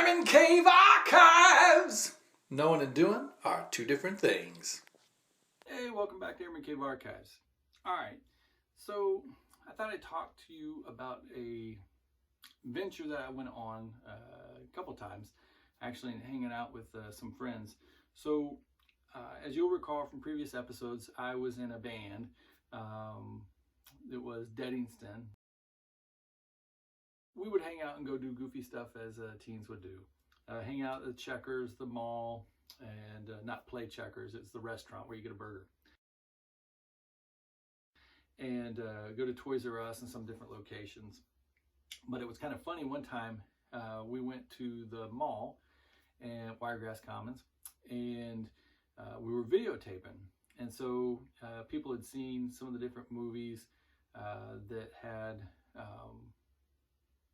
Airman Cave Archives! Knowing and doing are two different things. Hey, welcome back to Airman Cave Archives. Alright, so I thought I'd talk to you about a venture that I went on a couple times, actually hanging out with some friends. So, as you'll recall from previous episodes, I was in a band. It was Dedingston. We would hang out and go do goofy stuff as teens would do. Hang out at the Checkers, the mall, and not play Checkers, it's the restaurant where you get a burger. And go to Toys R Us and some different locations. But it was kind of funny, one time we went to the mall and Wiregrass Commons, and we were videotaping. And so people had seen some of the different movies that had,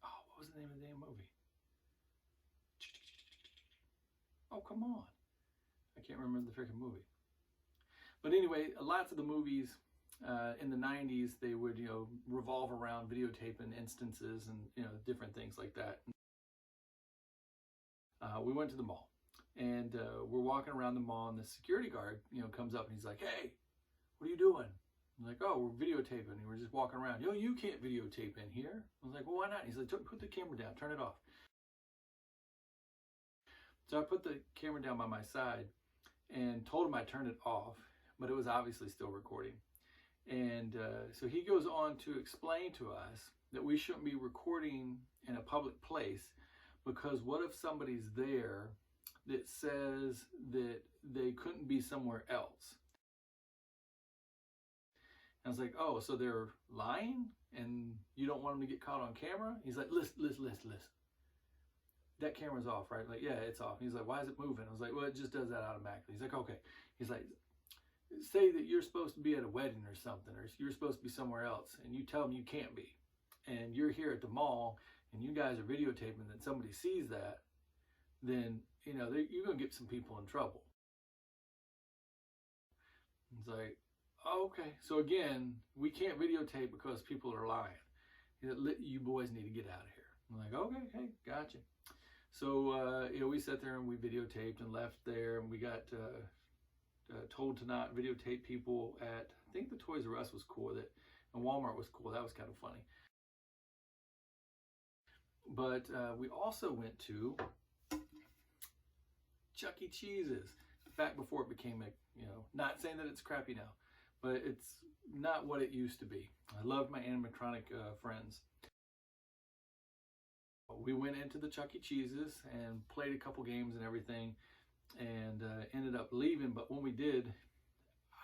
what was the name of the damn movie? Oh, come on. I can't remember the freaking movie. But anyway, lots of the movies in the 90s, they would, revolve around videotaping instances and, different things like that. We went to the mall, and we're walking around the mall, and the security guard, comes up and he's like, "Hey, what are you doing?" I'm like, "Oh, we're videotaping, and we're just walking around." "Yo, you can't videotape in here." I was like, "Well, why not?" He's like, "Put the camera down, turn it off." So I put the camera down by my side and told him I turned it off, but it was obviously still recording. And so he goes on to explain to us that we shouldn't be recording in a public place, because what if somebody's there that says that they couldn't be somewhere else? And I was like, "Oh, so they're lying and you don't want them to get caught on camera?" He's like, listen. "That camera's off, right?" Like, "Yeah, it's off." He's like, "Why is it moving?" I was like, "Well, it just does that automatically." He's like, "Okay." He's like, "Say that you're supposed to be at a wedding or something, or you're supposed to be somewhere else, and you tell them you can't be, and you're here at the mall, and you guys are videotaping, and somebody sees that, then, you're going to get some people in trouble." It's like, oh, okay. So again, we can't videotape because people are lying. "You boys need to get out of here." I'm like, "Okay, hey, gotcha." So, we sat there and we videotaped and left there, and we got told to not videotape people at, I think the Toys R Us was cool with it, and Walmart was cool. That was kind of funny. But we also went to Chuck E. Cheese's back before it became not saying that it's crappy now, but it's not what it used to be. I loved my animatronic friends. We went into the Chuck E. Cheese's and played a couple games and everything, and ended up leaving. But when we did,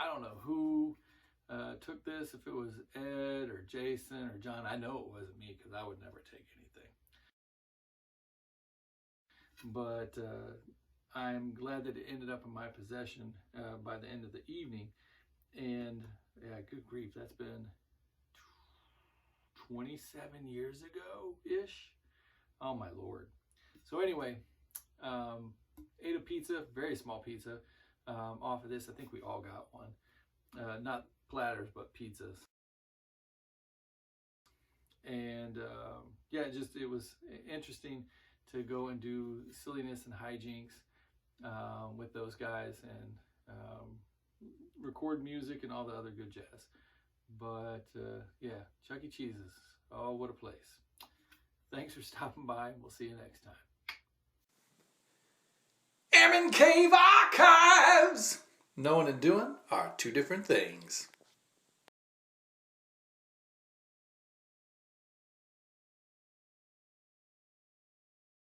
I don't know who took this, if it was Ed or Jason or John. I know it wasn't me, because I would never take anything. But I'm glad that it ended up in my possession by the end of the evening. And yeah, good grief, that's been 27 years ago-ish. Oh my Lord. So anyway, ate a pizza, very small pizza, off of this. I think we all got one. Not platters, but pizzas. And yeah, it was interesting to go and do silliness and hijinks with those guys, and record music and all the other good jazz. But yeah, Chuck E. Cheese's. Oh, what a place. Thanks for stopping by, and we'll see you next time. Airman Cave Archives! Knowing and doing are two different things.